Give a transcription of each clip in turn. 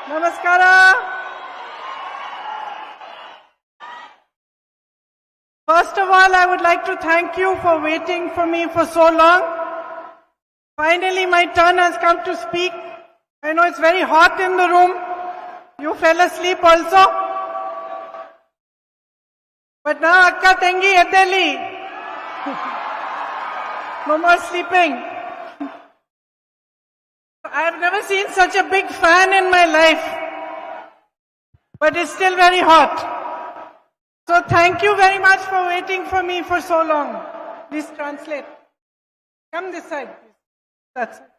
Namaskara. First of all, I would like to thank you for waiting for me for so long. Finally, my turn has come to speak. I know it's very hot in the room. You fell asleep also. But now, Akka Tengi Eddeli. No more sleeping. I have never seen such a big fan in my life. But it's still very hot. So thank you very much for waiting for me for so long. Please translate. Come this side, please. That's it.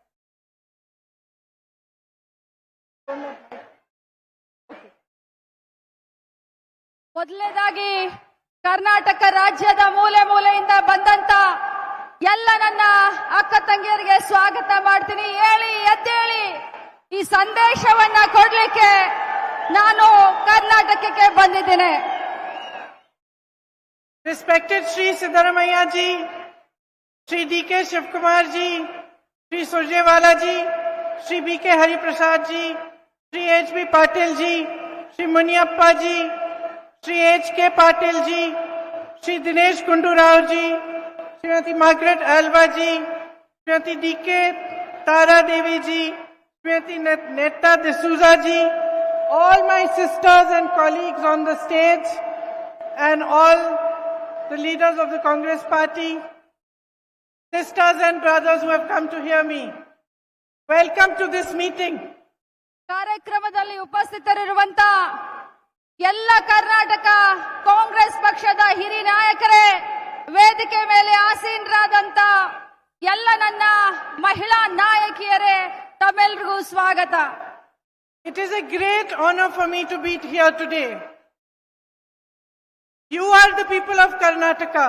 ಮೊದಲನೇದಾಗಿ ಕರ್ನಾಟಕ ರಾಜ್ಯದ ಮೂಲೆ ಮೂಲೆಯಿಂದ ಬಂದಂತ ಎಲ್ಲ ನನ್ನ ಅಕ್ಕ ತಂಗಿಯರಿಗೆ ಸ್ವಾಗತ ಮಾಡ್ತೀನಿ. ಹೇಳಿ ಎದ್ದೇಳಿ ಈ ಸಂದೇಶವನ್ನ ಕೊಡ್ಲಿಕ್ಕೆ ನಾನು ಕರ್ನಾಟಕಕ್ಕೆ ಬಂದಿದ್ದೇನೆ. Respected Shri Siddaramaiah ji, Shri D.K. Shivkumar ji, Shri Surjewala ji, Shri B.K. Hari Prasad ji, Shri H.B. Patil ji, Shri Muniappa ji, Shri H.K. Patil ji, Shri Dinesh Gundu Rao ji, Srimati Margaret Alva ji, Srimati D.K. Tara Devi ji, Srimati Netta D'Souza ji, all my sisters and colleagues on the stage, and all the leaders of the Congress party, sisters and brothers who have come to hear me. Welcome to this meeting. ಕಾರ್ಯಕ್ರಮದಲ್ಲಿ ಉಪಸ್ಥಿತರಿರುವಂತ ಎಲ್ಲ ಕರ್ನಾಟಕ ಕಾಂಗ್ರೆಸ್ ಪಕ್ಷದ ಹಿರಿಯ ನಾಯಕರೇ, ವೇದಿಕೆ ಮೇಲೆ ಆಸೀನರಾದಂತ ಎಲ್ಲ ನನ್ನ ಮಹಿಳಾ ನಾಯಕಿಯರೇ, ತಮ್ಮೆಲ್ಲರಿಗೂ ಸ್ವಾಗತ. It is a great honor for me to be here today. You are the people of Karnataka.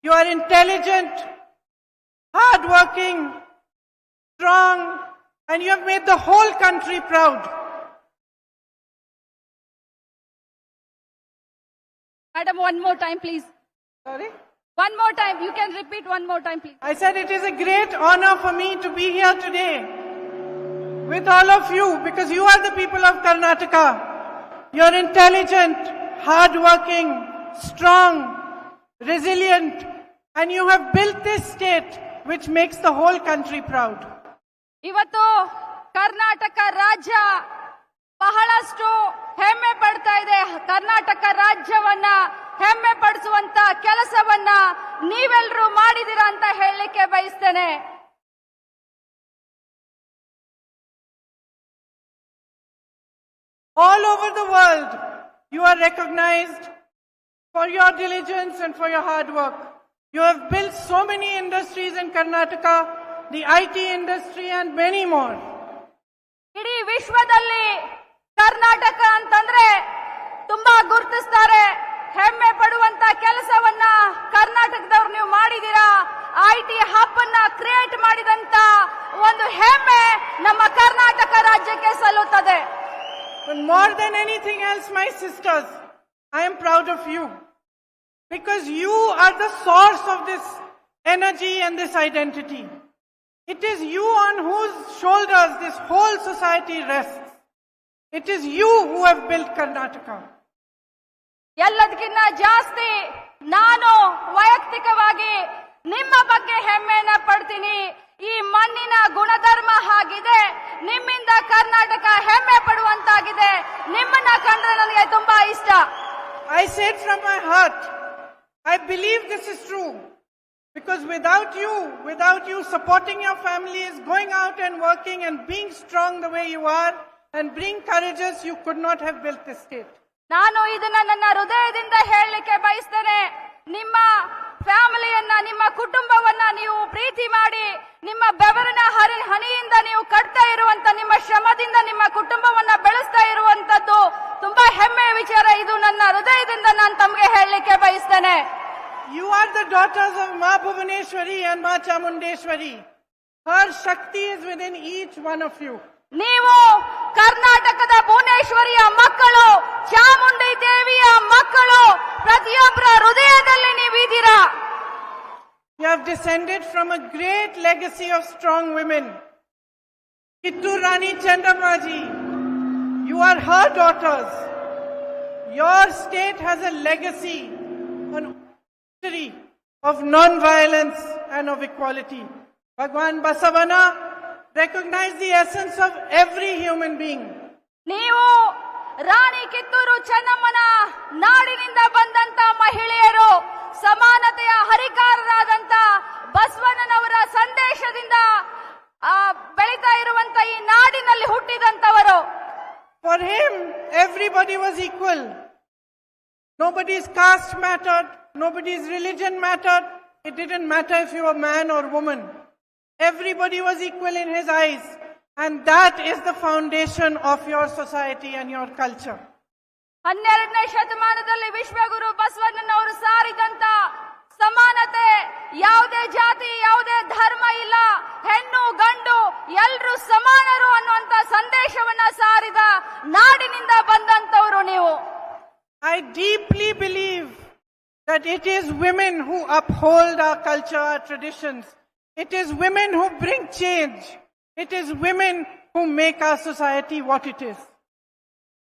You are intelligent, hardworking, strong, and you have made the whole country proud. Madam, one more time, please. Sorry? One more time. You can repeat one more time, please. I said it is a great honor for me to be here today with all of you because you are the people of Karnataka. You are intelligent, hardworking, strong, resilient, and you have built this state which makes the whole country proud. ಇವತ್ತು ಕರ್ನಾಟಕ ರಾಜ್ಯ ಬಹಳಷ್ಟು ಹೆಮ್ಮೆ ಪಡ್ತಾ ಇದೆ. ಕರ್ನಾಟಕ ರಾಜ್ಯವನ್ನ ಹೆಮ್ಮೆ ಪಡಿಸುವಂತ ಕೆಲಸವನ್ನ ನೀವೆಲ್ಲರೂ ಮಾಡಿದಿರಾ ಅಂತ ಹೇಳಲಿಕ್ಕೆ ಬಯಸ್ತೇನೆ. All over the world, you are recognized for your diligence and for your hard work. You have built so many industries in Karnataka, the IT industry and many more. ಇಡೀ ವಿಶ್ವದಲ್ಲಿ ಕರ್ನಾಟಕ ಅಂತಂದ್ರೆ ತುಂಬಾ ಗುರುತಿಸ್ತಾರೆ. ಹೆಮ್ಮೆ ಪಡುವಂತ ಕೆಲಸವನ್ನ ಕರ್ನಾಟಕದವ್ರು ನೀವು ಮಾಡಿದೀರಾ. IT ಹಬ್ ಅನ್ನ ಕ್ರಿಯೇಟ್ ಮಾಡಿದಂತ ಒಂದು ಹೆಮ್ಮೆ ನಮ್ಮ ಕರ್ನಾಟಕ ರಾಜ್ಯಕ್ಕೆ ಸಲ್ಲುತ್ತದೆ. But more than anything else, my sisters, I am proud of you. Because you are the source of this energy and this identity. It is you on whose shoulders this whole society rests. It is you who have built Karnataka. ಎಲ್ಲದಕ್ಕಿಂತ ಜಾಸ್ತಿ ನಾನು ವೈಯಕ್ತಿಕವಾಗಿ ನಿಮ್ಮ ಬಗ್ಗೆ ಹೆಮ್ಮೆಯನ್ನ ಪಡ್ತೀನಿ. ಈ ಮಣ್ಣಿನ ಗುಣಧರ್ಮ ಹಾಗಿದೆ. ನಿಮ್ಮಿಂದ ಕರ್ನಾಟಕ ಹೆಮ್ಮೆ ಪಡುವಂತಾಗಿದೆ. ನಿಮ್ಮನ್ನ ಕಂಡ್ರೆ ನನಗೆ ತುಂಬಾ ಇಷ್ಟ. I say it from my heart. I believe this is true. Because without you supporting your families, going out and working and being strong the way you are and being courageous, you could not have built this state. ನಾನು ಇದನ್ನ ನನ್ನ ಹೃದಯದಿಂದ ಹೇಳಲಿಕ್ಕೆ ಬಯಸ್ತೇನೆ. ನಿಮ್ಮ ಫ್ಯಾಮಿಲಿಯನ್ನ, ನಿಮ್ಮ ಕುಟುಂಬವನ್ನ ನೀವು ಪ್ರೀತಿ ಮಾಡಿ, ನಿಮ್ಮ ಬೆವರಿನ ಹನಿಯಿಂದ ನೀವು ಕಟ್ತಾ ಇರುವಂತ, ನಿಮ್ಮ ಶ್ರಮದಿಂದ ನಿಮ್ಮ ಕುಟುಂಬವನ್ನ ಬೆಳೆಸ್ತಾ ಇರುವಂತದ್ದು ತುಂಬಾ ಹೆಮ್ಮೆಯ ವಿಚಾರ. ಇದು ನನ್ನ ಹೃದಯದಿಂದ ನಾನು ತಮಗೆ ಹೇಳಲಿಕ್ಕೆ ಬಯಸ್ತೇನೆ. You are the daughters of Ma Bhuvaneshwari and Ma Chamundeshwari. Her Shakti is within each one of you. ನೀವು ಕರ್ನಾಟಕದ ಭುವನೇಶ್ವರಿಯ ಮಕ್ಕಳು, ಚಾಮುಂಡಿ ದೇವಿಯ ಮಕ್ಕಳು, ಪ್ರತಿಯೊಬ್ಬರ ಹೃದಯದಲ್ಲಿ ನೀವಿದ್ದೀರಾ. You have descended from a great legacy of strong women. Kittur Rani Chandamma ji, You are her daughters. Your state has a legacy, an history of non-violence and of equality. Bhagwan Basavana recognized the essence of every human being. ನೀವು ರಾಣಿ ಕಿತ್ತೂರು ಚೆನ್ನಮ್ಮನ ನಾಡಿನಿಂದ ಬಂದಂತ ಮಹಿಳೆಯರು ಸಮಾನತೆಯ ಹರಿಕಾರರಾದಂತ ಬಸವಣ್ಣನವರ ಸಂದೇಶದಿಂದ ಬೆಳೀತಾ ಇರುವಂತ ಈ ನಾಡಿನಲ್ಲಿ ಹುಟ್ಟಿದಂತವರು. For him, everybody was equal. Nobody's caste mattered. Nobody's religion mattered. It didn't matter if you were man or woman. Everybody was equal in his eyes. And that is the foundation of your society and your culture. 12ನೇ ಶತಮಾನದಲ್ಲಿ ವಿಶ್ವಗುರು ಬಸವಣ್ಣನವರು ಸಾರಿದಂತ ಸಮಾನತೆ, ಯಾವುದೇ ಜಾತಿ ಯಾವುದೇ ಧರ್ಮ ಇಲ್ಲ, ಹೆಣ್ಣು ಗಂಡು ಎಲ್ಲರೂ ಸಮಾನರು ಅನ್ನುವಂತ ಸಂದೇಶವನ್ನ ಸಾರಿದ ನಾಡಿನಿಂದ ಬಂದಂತವರು ನೀವು. I deeply believe that it is women who uphold our culture, our traditions. It is women who bring change. It is women who make our society what it is.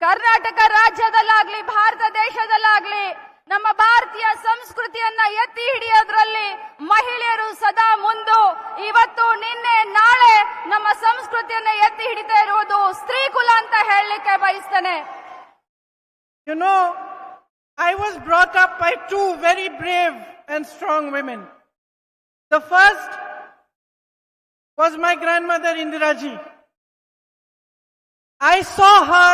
Karnataka ರಾಜ್ಯದಲ್ಲಾಗ್ಲಿ Bharat ದೇಶದಲ್ಲಾಗ್ಲಿ ನಮ್ಮ ಭಾರತೀಯ ಸಂಸ್ಕೃತಿಯನ್ನ ಎತ್ತಿ ಹಿಡಿಯೋದ್ರಲ್ಲಿ ಮಹಿಳೆಯರು ಸದಾ ಮುಂದು. ಇವತ್ತು ನಿನ್ನೆ ನಾಳೆ ನಮ್ಮ ಸಂಸ್ಕೃತಿಯನ್ನ ಎತ್ತಿ ಹಿಡಿತಾ ಇರುವುದು ಸ್ತ್ರೀ ಕುಲ ಅಂತ ಹೇಳಲಿಕ್ಕೆ ಬಯಸ್ತೇನೆ. You know, I was brought up by two very brave and strong women. The first was my grandmother Indiraji. I saw her,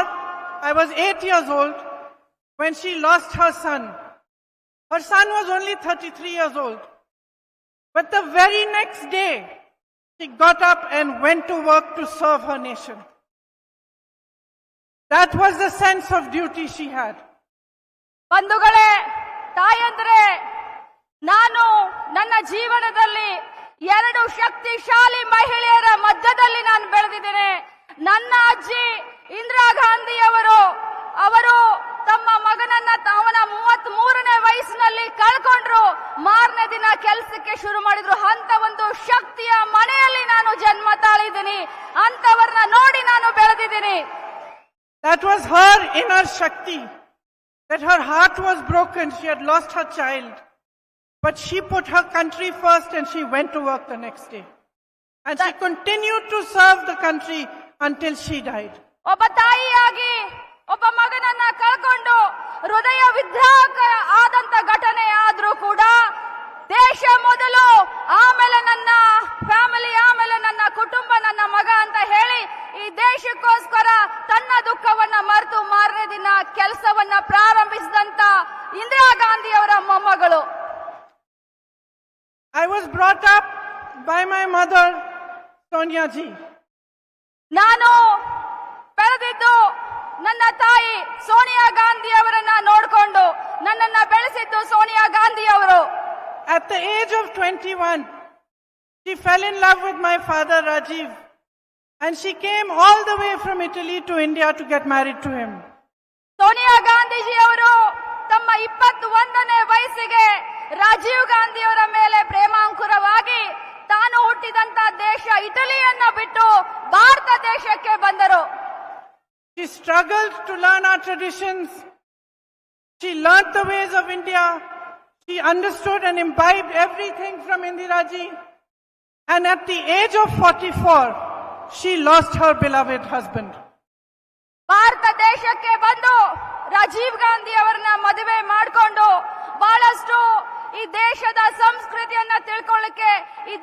I was 8 years old, when she lost her son. Her son was only 33 years old. But the very next day, she got up and went to work to serve her nation. That was the sense of duty she had. ಬಂಧುಗಳೇ, ತಾಯಂದ್ರೆ, ನಾನು ನನ್ನ ಜೀವನದಲ್ಲಿ ಎರಡು ಶಕ್ತಿಶಾಲಿ ಮಹಿಳೆಯರ ಮಧ್ಯದಲ್ಲಿ ನಾನು ಬೆಳೆದಿದ್ದೇನೆ. ನನ್ನ ಅಜ್ಜಿ ಇಂದಿರಾ ಗಾಂಧಿ ಅವರು ತಮ್ಮ ಮಗನನ್ನ ಅವನ 33ನೇ ವಯಸ್ಸಿನಲ್ಲಿ ಕಳ್ಕೊಂಡ್ರು. ಮಾರನೇ ದಿನ ಕೆಲಸಕ್ಕೆ ಶುರು ಮಾಡಿದ್ರು. ಅಂತ ಒಂದು ಶಕ್ತಿಯ ಮನೆಯಲ್ಲಿ ನಾನು ಜನ್ಮ ತಾಳಿದ್ದೀನಿ. ಅಂತವರನ್ನ ನೋಡಿ ನಾನು ಬೆಳೆದಿದ್ದೀನಿ. That was her inner Shakti. That her heart was broken. She had lost her child. But she put her country first and she went to work the next day. And she continued to serve the country until she died. ಒಬ್ಬ ತಾಯಿಯಾಗಿ ಒಬ್ಬ ಮಗನನ್ನ ಕಳ್ಕೊಂಡು ಹೃದಯ ವಿದ್ರಾವಕ ಆದಂತ ಘಟನೆ ಆದ್ರೂ ಕೂಡ ದೇಶ ಮೊದಲು, ಆಮೇಲೆ ನನ್ನ ಫ್ಯಾಮಿಲಿ, ಆಮೇಲೆ ನನ್ನ ಕುಟುಂಬ, ನನ್ನ ಮಗ ಅಂತ ಹೇಳಿ ಈ ದೇಶಕ್ಕೋಸ್ಕರ ತನ್ನ ದುಃಖವನ್ನ ಮರೆತು ಮಾರನೇ ದಿನ ಕೆಲಸವನ್ನ ಪ್ರಾರಂಭಿಸಿದಂತ ಇಂದಿರಾ ಗಾಂಧಿ ಅವರ ಮೊಮ್ಮಗಳು. I was brought up by my mother, Sonia ji. ನಾನು ಬೆಳೆದಿದ್ದು ನನ್ನ ತಾಯಿ ಸೋನಿಯಾ ಗಾಂಧಿ ಅವರನ್ನ ನೋಡಿಕೊಂಡು. ನನ್ನನ್ನ ಬೆಳೆಸಿದ್ದು ಸೋನಿಯಾ ಗಾಂಧಿ ಅವರು. At the age of 21, she fell in love with my father Rajiv. And she came all the way from Italy to India to get married to him. Sonia Gandhiji ಅವರು ತಮ್ಮ 21ನೇ ವಯಸ್ಸಿಗೆ ರಾಜೀವ್ ಗಾಂಧಿ ಅವರ ಮೇಲೆ ಪ್ರೇಮಾಂಕುರವಾಗಿ ತಾನು ಹುಟ್ಟಿದಂತ ದೇಶ ಇಟಲಿಯನ್ನ ಬಿಟ್ಟು ಭಾರತ ದೇಶಕ್ಕೆ ಬಂದರು. She struggled to learn our traditions. She learnt the ways of India. She understood and imbibed everything from Indiraji. And at the age of 44, she lost her beloved husband. Bharat ದೇಶಕ್ಕೆ ಬಂದು ರಾಜೀವ್ ಗಾಂಧಿ ಅವರನ್ನ ಮದುವೆ ಮಾಡಿಕೊಂಡು ಬಹಳಷ್ಟು ಈ ದೇಶದ ಸಂಸ್ಕೃತಿಯನ್ನ ತಿಳ್ಕೊಳ್ಳಕ್ಕೆ, ಈ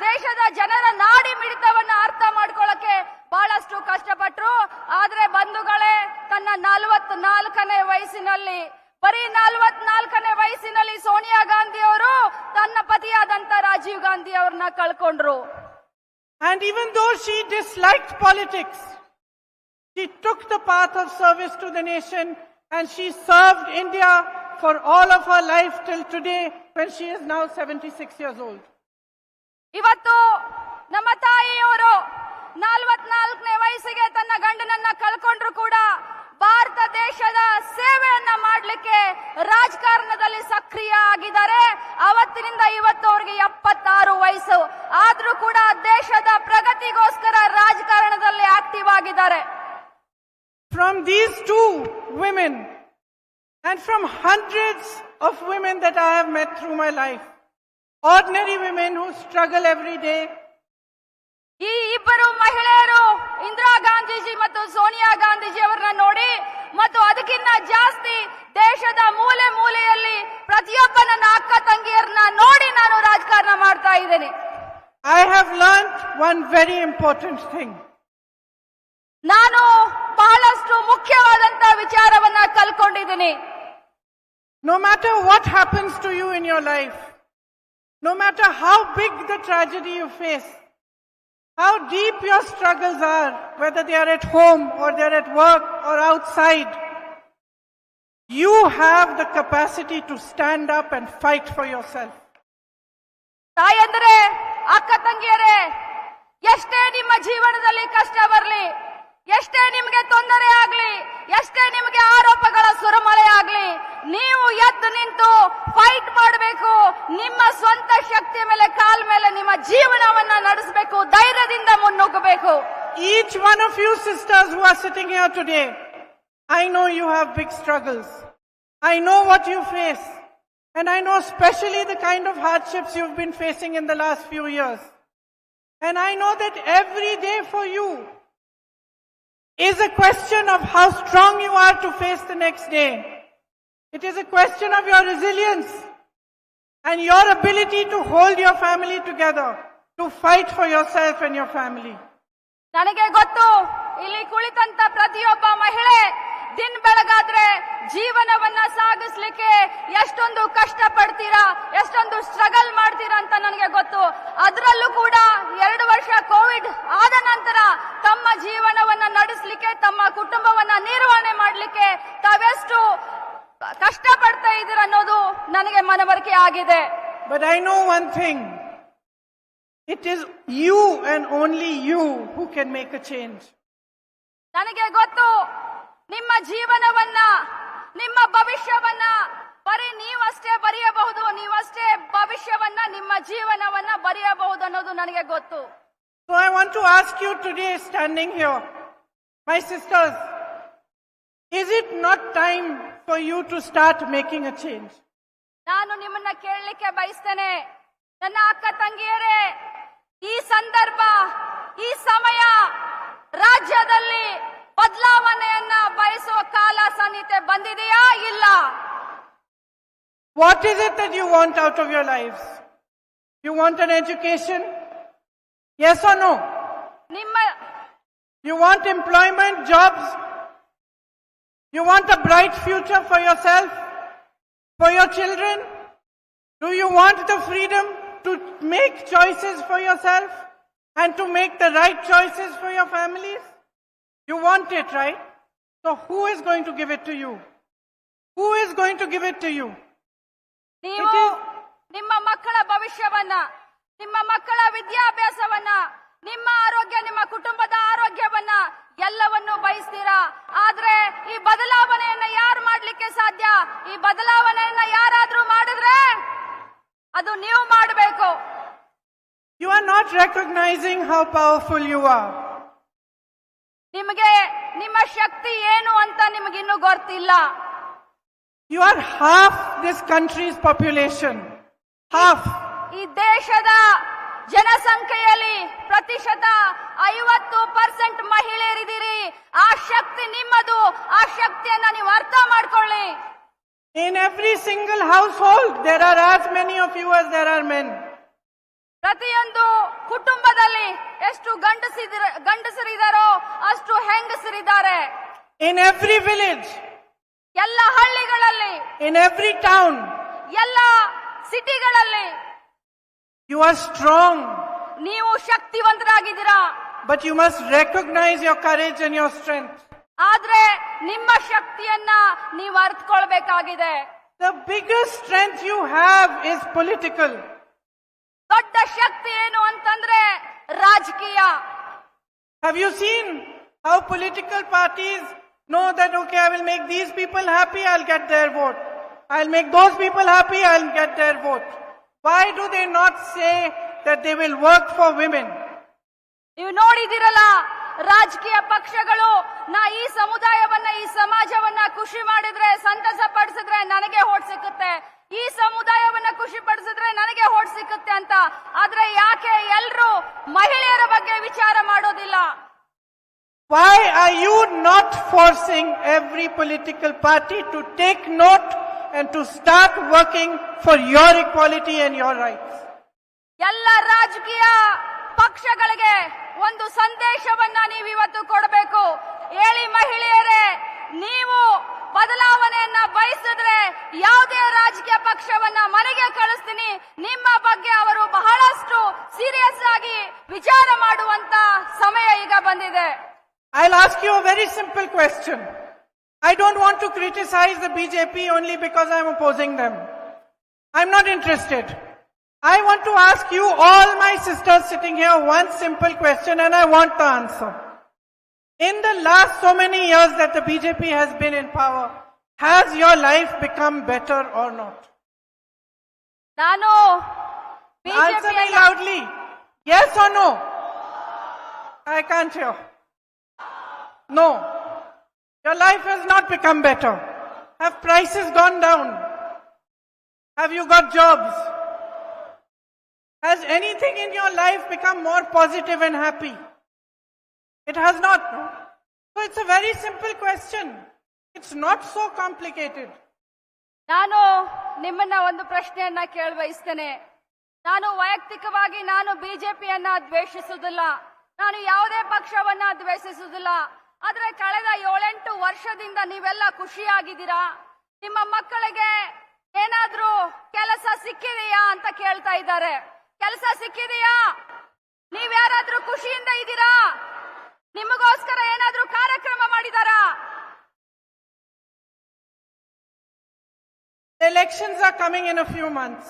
ದೇಶದ ಜನರ ನಾಡಿ ಮಿಡಿತವನ್ನ ಅರ್ಥ ಮಾಡ್ಕೊಳ್ಳಕ್ಕೆ ಬಹಳಷ್ಟು ಕಷ್ಟಪಟ್ರು. ಆದ್ರೆ ಬಂಧುಗಳೇ, ತನ್ನ 44ನೇ ವಯಸ್ಸಿನಲ್ಲಿ, ಬರೀ 44ನೇ ವಯಸ್ಸಿನಲ್ಲಿ ಸೋನಿಯಾ ಗಾಂಧಿ ಅವರು ತನ್ನ ಪತಿಯಾದಂತ ರಾಜೀವ್ ಗಾಂಧಿ ಅವ್ರನ್ನ ಕಳ್ಕೊಂಡ್ರು. And even though she disliked politics, she took the path of service to the nation and she served India for all of her life till today when she is now 76 years old. ಇವತ್ತು ನಮ್ಮ ತಾಯಿಯವರು 44ನೇ ವಯಸ್ಸಿಗೆ ತನ್ನ ಗಂಡನನ್ನ ಕಳ್ಕೊಂಡ್ರು ಕೂಡ ಭಾರತ ದೇಶದ ಸೇವೆಯನ್ನ ಮಾಡಲಿಕ್ಕೆ ರಾಜಕಾರಣದಲ್ಲಿ ಸಕ್ರಿಯ ಆಗಿದ್ದಾರೆ. ಅವತ್ತಿನಿಂದ ಇವತ್ತು ಅವರಿಗೆ 76 ವಯಸ್ಸು ಆದ್ರೂ ಕೂಡ ದೇಶದ ಪ್ರಗತಿಗೋಸ್ಕರ ರಾಜಕಾರಣದಲ್ಲಿ ಆಕ್ಟಿವ್ ಆಗಿದ್ದಾರೆ. of women that I have met through my life. Ordinary women who struggle every day. ಈ ಇಬ್ಬರು ಮಹಿಳೆಯರು ಇಂದಿರಾ ಗಾಂಧೀಜಿ ಮತ್ತು ಸೋನಿಯಾ ಗಾಂಧೀಜಿ ಅವರನ್ನ ನೋಡಿ ಮತ್ತು ಅದಕ್ಕಿಂತ ಜಾಸ್ತಿ ದೇಶದ ಮೂಲೆ ಮೂಲೆಯಲ್ಲಿ ಪ್ರತಿಯೊಬ್ಬ ನನ್ನ ಅಕ್ಕ ತಂಗಿಯರನ್ನ ನೋಡಿ ನಾನು ರಾಜಕಾರಣ ಮಾಡ್ತಾ ಇದ್ದೇನೆ. I have learned one very important thing. ನಾನು ಬಹಳಷ್ಟು ಮುಖ್ಯವಾದಂತ ವಿಚಾರವನ್ನ ಕಲ್ಕೊಂಡಿದ್ದೀನಿ. No matter what happens to you in your life, no matter how big the tragedy you face, how deep your struggles are, whether they are at home or they are at work or outside, you have the capacity to stand up and fight for yourself. ತಾಯಂದ್ರೆ, ಅಕ್ಕ ತಂಗಿಯರೇ, ಎಷ್ಟೇ ನಿಮ್ಮ ಜೀವನದಲ್ಲಿ ಕಷ್ಟ ಬರಲಿ, ಎಷ್ಟೇ ನಿಮಗೆ ತೊಂದರೆ ಆಗ್ಲಿ, ಎಷ್ಟೇ ನಿಮಗೆ ಆರೋಪಗಳ ಸುರಮಳೆ ಆಗ್ಲಿ, ನೀವು ಎದ್ದು ನಿಂತು ಫೈಟ್ ಮಾಡಬೇಕು. ನಿಮ್ಮ ಸ್ವಂತ ಶಕ್ತಿಯ ಮೇಲೆ ಕಾಲ ಮೇಲೆ ನಿಮ್ಮ ಜೀವನವನ್ನ ನಡೆಸಬೇಕು, ಧೈರ್ಯದಿಂದ ಮುನ್ನುಗ್ಗಬೇಕು. Each one of you sisters who are sitting here today, I know you have big struggles. I know what you face. And I know especially the kind of hardships you've been facing in the last few years. And I know that every day for you is a question of how strong you are to face the next day. It is a question of your resilience and your ability to hold your family together, to fight for yourself and your family. ನನಗೆ ಗೊತ್ತು, ಇಲ್ಲಿ ಕುಳಿತಂತ ಪ್ರತಿಯೊಬ್ಬ ಮಹಿಳೆ ದಿನ ಬೆಳಗಾದ್ರೆ ಜೀವನವನ್ನ ಸಾಗಿಸ್ಲಿಕ್ಕೆ ಎಷ್ಟೊಂದು ಕಷ್ಟ ಪಡ್ತೀರಾ, ಎಷ್ಟೊಂದು ಸ್ಟ್ರಗಲ್ ಮಾಡ್ತೀರಾ ಅಂತ ನನಗೆ ಗೊತ್ತು. ಅದರಲ್ಲೂ ಕೂಡ 2 ವರ್ಷ ಕೋವಿಡ್ ಆದ ನಂತರ ತಮ್ಮ ಜೀವನವನ್ನ ನಡೆಸಲಿಕ್ಕೆ, ತಮ್ಮ ಕುಟುಂಬವನ್ನ ನಿರ್ವಹಣೆ ಮಾಡಲಿಕ್ಕೆ ತಾವೆಷ್ಟು ಕಷ್ಟ ಪಡ್ತಾ ಇದ್ದೀರ ಅನ್ನೋದು ನನಗೆ ಮನವರಿಕೆ ಆಗಿದೆ. But I know one thing. It is you and only you who can make a change. ನನಗೆ ಗೊತ್ತು, ನಿಮ್ಮ ಜೀವನವನ್ನ, ನಿಮ್ಮ ಭವಿಷ್ಯವನ್ನ ಬರೀ ನೀವಷ್ಟೇ ಬರೆಯಬಹುದು, ನೀವಷ್ಟೇ ಭವಿಷ್ಯವನ್ನ, ನಿಮ್ಮ ಜೀವನವನ್ನ ಬರೆಯಬಹುದು ಅನ್ನೋದು ನನಗೆ ಗೊತ್ತು. So I want to ask you today, standing here, my sisters, is it not time for you to start making a change? ನಾನು ನಿಮ್ಮನ್ನ ಕೇಳಲಿಕ್ಕೆ ಬಯಸ್ತೇನೆ, ನನ್ನ ಅಕ್ಕ ತಂಗಿಯರೇ, ಈ ಸಂದರ್ಭ, ಈ ಸಮಯ ರಾಜ್ಯದಲ್ಲಿ ಬದಲಾವಣೆಯನ್ನ ಬಯಸುವ ಕಾಲ ಸನ್ನಿಹಿತ ಬಂದಿದೆಯಾ ಇಲ್ಲ? What is it that you want out of your lives? You want an education? Yes or no? ನಿಮ್ಮ You want employment, jobs? You want a bright future for yourself, for your children? Do you want the freedom to make choices for yourself and to make the right choices for your families? You want it, right? So who is going to give it to you? Who is going to give it to you? ನೀವು ನಿಮ್ಮ ಮಕ್ಕಳ ಭವಿಷ್ಯವನ್ನ, ನಿಮ್ಮ ಮಕ್ಕಳ ವಿದ್ಯಾಭ್ಯಾಸವನ್ನ, ನಿಮ್ಮ ಆರೋಗ್ಯ, ನಿಮ್ಮ ಕುಟುಂಬದ ಆರೋಗ್ಯವನ್ನ ಎಲ್ಲವನ್ನೂ ಬಯಸ್ತೀರಾ. ಆದ್ರೆ ಈ ಬದಲಾವಣೆಯನ್ನ ಯಾರು ಮಾಡ್ಲಿಕ್ಕೆ ಸಾಧ್ಯ? ಈ ಬದಲಾವಣೆಯನ್ನ ಯಾರಾದ್ರೂ ಮಾಡಿದ್ರೆ ಅದು ನೀವು ಮಾಡಬೇಕು. You are not recognizing how powerful you are. ನಿಮಗೆ ನಿಮ್ಮ ಶಕ್ತಿ ಏನು ಅಂತ ನಿಮಗಿನ್ನೂ ಗೊತ್ತಿಲ್ಲ. You are half this country's population. Half. ಈ ದೇಶದ ಜನಸಂಖ್ಯೆಯಲ್ಲಿ ಪ್ರತಿಶತ 50% ಮಹಿಳೆಯರಿದ್ದೀರಿ. ಆ ಶಕ್ತಿ ನಿಮ್ಮದು. ಆ ಶಕ್ತಿಯನ್ನ ನೀವು ಅರ್ಥ ಮಾಡ್ಕೊಳ್ಳಿ. In every single household, there are as many of you as there are men. ಪ್ರತಿಯೊಂದು ಕುಟುಂಬದಲ್ಲಿ ಎಷ್ಟು ಗಂಡಸರಿದ್ದಾರೋ ಅಷ್ಟು ಹೆಂಗಸರಿದ್ದಾರೆ. In every village, ಎಲ್ಲ ಹಳ್ಳಿಗಳಲ್ಲಿ, in every town, ಎಲ್ಲ ಸಿಟಿಗಳಲ್ಲಿ you are strong. ನೀವು ಶಕ್ತಿವಂತರಾಗಿದ್ದೀರಾ. But you must recognize your courage and your strength. ಆದ್ರೆ ನಿಮ್ಮ ಶಕ್ತಿಯನ್ನ ನೀವು ಅರ್ಥಕೊಳ್ಬೇಕಾಗಿದೆ. The biggest strength you have is political. ದೊಡ್ಡ ಶಕ್ತಿ ಏನು ಅಂತಂದ್ರೆ ರಾಜಕೀಯ. Have you seen how political parties know that, okay, I will make these people happy, I'll get their vote. I'll make those people happy, I'll get their vote. Why do they not say that they will work for women? ನೀವು ನೋಡಿದಿರಲ್ಲ, ರಾಜಕೀಯ ಪಕ್ಷಗಳು ಈ ಸಮುದಾಯವನ್ನ ಈ ಸಮಾಜವನ್ನ ಖುಷಿ ಮಾಡಿದ್ರೆ ಸಂತಸ ಪಡಿಸಿದ್ರೆ ನನಗೆ ಓಟ್ ಸಿಕ್ಕುತ್ತೆ, ಈ ಸಮುದಾಯವನ್ನ ಖುಷಿ ಪಡಿಸಿದ್ರೆ ನನಗೆ ಓಟ್ ಸಿಕ್ಕುತ್ತೆ ಅಂತ. ಆದ್ರೆ ಯಾಕೆ ಎಲ್ರು ಮಹಿಳೆಯರ ಬಗ್ಗೆ ವಿಚಾರ ಮಾಡೋದಿಲ್ಲ? Why are you not forcing every political party to take note and to start working for your equality and your rights? ಎಲ್ಲ ರಾಜಕೀಯ ಪಕ್ಷಗಳಿಗೆ ಒಂದು ಸಂದೇಶವನ್ನ ನೀವು ಇವತ್ತು ಕೊಡಬೇಕು. ಹೇಳಿ ಮಹಿಳೆಯರೇ, ನೀವು ಬದಲಾವಣೆಯನ್ನ ಬಯಸಿದ್ರೆ ಯಾವುದೇ ರಾಜಕೀಯ ಪಕ್ಷವನ್ನ ಮನೆಗೆ ಕಳಿಸ್ತೀನಿ, ನಿಮ್ಮ ಬಗ್ಗೆ ಅವರು ಬಹಳಷ್ಟು ಸೀರಿಯಸ್ ಆಗಿ ವಿಚಾರ ಮಾಡುವಂತ ಸಮಯ ಈಗ ಬಂದಿದೆ. I'll ask you a very simple question. I don't want to criticize the BJP only because I'm opposing them. I'm not interested. I want to ask you, all my sisters sitting here, one simple question and I want the answer. In the last so many years that the BJP has been in power, has your life become better or not? ನಾನು Answer me loudly. Yes or no? I can't hear. No. Your life has not become better. Have prices gone down? Have you got jobs? Has anything in your life become more positive and happy? It has not. No? So it's a very simple question. It's not so complicated. ನಾನು ನಿಮ್ಮನ್ನ ಒಂದು ಪ್ರಶ್ನೆಯನ್ನ ಕೇಳಬಯಸ್ತೇನೆ. ನಾನು ವೈಯಕ್ತಿಕವಾಗಿ ನಾನು ಬಿಜೆಪಿಯನ್ನ ದ್ವೇಷಿಸುವುದಿಲ್ಲ, ನಾನು ಯಾವುದೇ ಪಕ್ಷವನ್ನ ದ್ವೇಷಿಸುವುದಿಲ್ಲ. ಆದ್ರೆ ಕಳೆದ 7-8 ವರ್ಷದಿಂದ ನೀವೆಲ್ಲ ಖುಷಿಯಾಗಿದ್ದೀರಾ? ನಿಮ್ಮ ಮಕ್ಕಳಿಗೆ ಏನಾದ್ರೂ ಕೆಲಸ ಸಿಕ್ಕಿದೆಯಾ ಅಂತ ಕೇಳ್ತಾ ಇದ್ದಾರೆ. ಕೆಲಸ ಸಿಕ್ಕಿದೆಯಾ? ನೀವ್ಯಾರಾದ್ರೂ ಖುಷಿಯಿಂದ ಇದ್ದೀರಾ? ನಿಮಗೋಸ್ಕರ ಏನಾದ್ರೂ ಕಾರ್ಯಕ್ರಮ ಮಾಡಿದಾರಾ? The elections are coming in a few months.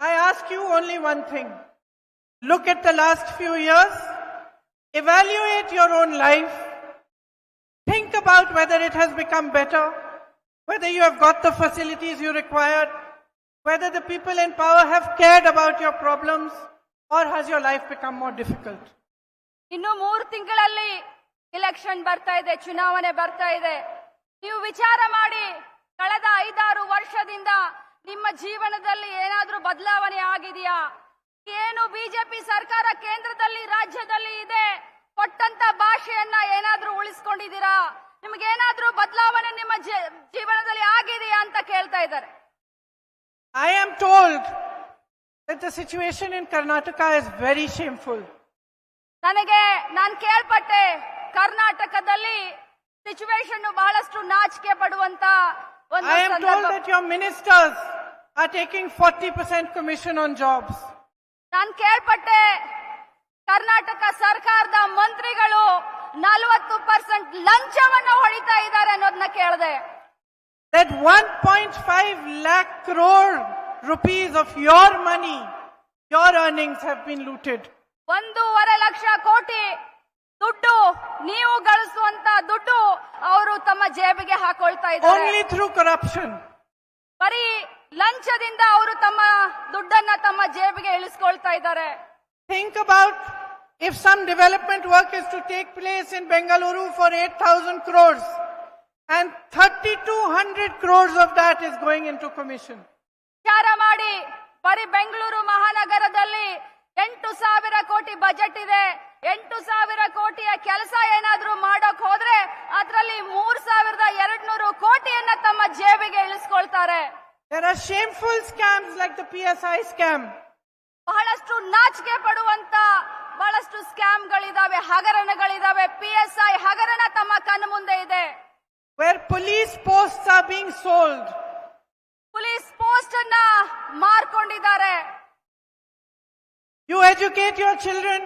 I ask you only one thing. Look at the last few years. Evaluate your own life. Think about whether it has become better, whether you have got the facilities you required, whether the people in power have cared about your problems, or has your life become more difficult? ಇನ್ನು 3 ತಿಂಗಳಲ್ಲಿ election ಬರ್ತಾ ಇದೆ, ಚುನಾವಣೆ ಬರ್ತಾ ಇದೆ. ನೀವು ವಿಚಾರ ಮಾಡಿ, ಕಳೆದ 5-6 ವರ್ಷದಿಂದ ನಿಮ್ಮ ಜೀವನದಲ್ಲಿ ಏನಾದ್ರೂ ಬದಲಾವಣೆ ಆಗಿದೆಯಾ? ಏನು ಬಿಜೆಪಿ ಸರ್ಕಾರ ಕೇಂದ್ರದಲ್ಲಿ ರಾಜ್ಯದಲ್ಲಿ ಇದೆ, ಕೊಟ್ಟಂತ ಭಾಷೆಯನ್ನ ಏನಾದ್ರೂ ಉಳಿಸ್ಕೊಂಡಿದ್ದೀರಾ? ನಿಮಗೇನಾದ್ರೂ ಬದಲಾವಣೆ ನಿಮ್ಮ ಜೀವನದಲ್ಲಿ ಆಗಿದೆಯಾ ಅಂತ ಕೇಳ್ತಾ ಇದ್ದಾರೆ. I am told that the situation in Karnataka is very shameful. ನಾನು ಕೇಳ್ಪಟ್ಟೆ, ಕರ್ನಾಟಕದಲ್ಲಿ ಸಿಚುವೇಶನ್ ಬಹಳಷ್ಟು ನಾಚಿಕೆ ಪಡುವಂತ ಒಂದು I am told that your ministers are taking 40% commission on jobs. ನಾನು ಕೇಳ್ಪಟ್ಟೆ, ಕರ್ನಾಟಕ ಸರ್ಕಾರದ ಮಂತ್ರಿಗಳು 40% ಲಂಚವನ್ನ ಹೊಡಿತಾ ಇದ್ದಾರೆ ಅನ್ನೋದನ್ನ ಕೇಳಿದೆ. That 1.5 lakh crore rupees of your money, your earnings have been looted. 1.5 lakh ಕೋಟಿ ದುಡ್ಡು, ನೀವು ಗಳಿಸುವಂತ ದುಡ್ಡು ಅವರು ತಮ್ಮ ಜೇಬಿಗೆ ಹಾಕೊಳ್ತಾ ಇದ್ದಾರೆ. Only through corruption. ಬರೀ ಲಂಚದಿಂದ ಅವರು ತಮ್ಮ ದುಡ್ಡನ್ನ ತಮ್ಮ ಜೇಬಿಗೆ ಇಳಿಸ್ಕೊಳ್ತಾ ಇದ್ದಾರೆ. Think about if some development work is to take place in Bengaluru for 8,000 crores and 3,200 crores of that is going into commission. ವಿಚಾರ ಮಾಡಿ, ಬರೀ ಬೆಂಗಳೂರು ಮಹಾನಗರದಲ್ಲಿ 8,000 ಕೋಟಿ ಬಜೆಟ್ ಇದೆ. 8,000 ಕೋಟಿಯ ಕೆಲಸ ಏನಾದ್ರೂ ಮಾಡೋಕ್ ಹೋದ್ರೆ ಅದರಲ್ಲಿ 3,200 ಕೋಟಿಯನ್ನ ತಮ್ಮ ಜೇಬಿಗೆ ಇಳಿಸ್ಕೊಳ್ತಾರೆ. There are shameful scams like the PSI scam. ಬಹಳಷ್ಟು ನಾಚಿಕೆ ಪಡುವಂತ ಬಹಳಷ್ಟು ಸ್ಕ್ಯಾಮ್ಗಳಿದಾವೆ, ಹಗರಣಗಳಿದಾವೆ. PSI ಹಗರಣ ತಮ್ಮ ಕಣ್ಣು ಮುಂದೆ ಇದೆ. Where police posts are being sold. Police post ಅನ್ನ ಮಾರ್ಕೊಂಡಿದ್ದಾರೆ. You educate your children,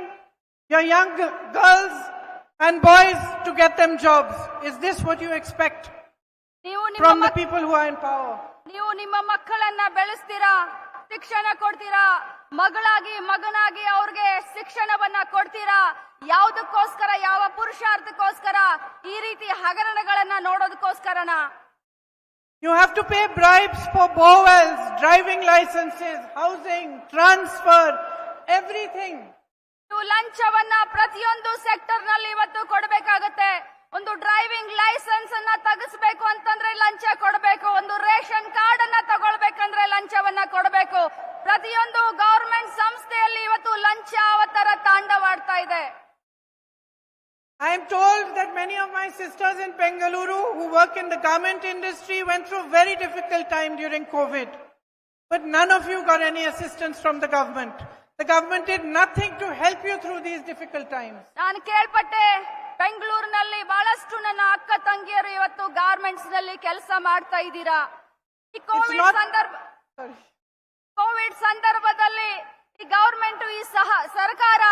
your young girls and boys to get them jobs. Is this what you expect from the people who are in power? ನೀವು ನಿಮ್ಮ ಮಕ್ಕಳನ್ನ ಬೆಳೆಸ್ತೀರಾ, ಶಿಕ್ಷಣ ಕೊಡ್ತೀರಾ, ಮಗಳಾಗಿ ಮಗನಾಗಿ ಅವ್ರಿಗೆ ಶಿಕ್ಷಣವನ್ನ ಕೊಡ್ತೀರಾ. ಯಾವುದಕ್ಕೋಸ್ಕರ, ಯಾವ ಪುರುಷಾರ್ಥಕ್ಕೋಸ್ಕರ? ಈ ರೀತಿ ಹಗರಣಗಳನ್ನ ನೋಡೋದಕ್ಕೋಸ್ಕರನಾ? You have to pay bribes for bowels, driving licenses, housing, transfer, everything. ನೀವು ಲಂಚವನ್ನ ಪ್ರತಿಯೊಂದು ಸೆಕ್ಟರ್ ನಲ್ಲಿ ಇವತ್ತು ಕೊಡಬೇಕಾಗುತ್ತೆ. ಒಂದು ಡ್ರೈವಿಂಗ್ ಲೈಸೆನ್ಸ್ ಅನ್ನ ತೆಗೆಸಬೇಕು ಅಂತಂದ್ರೆ ಲಂಚ ಕೊಡಬೇಕು. ಒಂದು ರೇಷನ್ ಕಾರ್ಡ್ ಅನ್ನ ತಗೊಳ್ಬೇಕಂದ್ರೆ ಲಂಚವನ್ನ ಕೊಡಬೇಕು. ಪ್ರತಿಯೊಂದು ಗವರ್ಮೆಂಟ್ ಸಂಸ್ಥೆಯಲ್ಲಿ ಇವತ್ತು ಲಂಚ ಅವತರ ತಾಂಡವಾಡ್ತಾ ಇದೆ. I am told that many of my sisters in Bengaluru who work in the garment industry went through a very difficult time during COVID. But none of you got any assistance from the government. The government did nothing to help you through these difficult times. ನಾನು ಕೇಳ್ಪಟ್ಟೆ, ಬೆಂಗಳೂರಿನಲ್ಲಿ ಬಹಳಷ್ಟು ನನ್ನ ಅಕ್ಕ ತಂಗಿಯರು ಇವತ್ತು garments ನಲ್ಲಿ ಕೆಲಸ ಮಾಡ್ತಾ ಇದ್ದೀರಾ. ಈ ಕೋವಿಡ್ ಸಂದರ್ಭದಲ್ಲಿ ಈ ಗವರ್ಮೆಂಟ್ ಈ ಸರ್ಕಾರ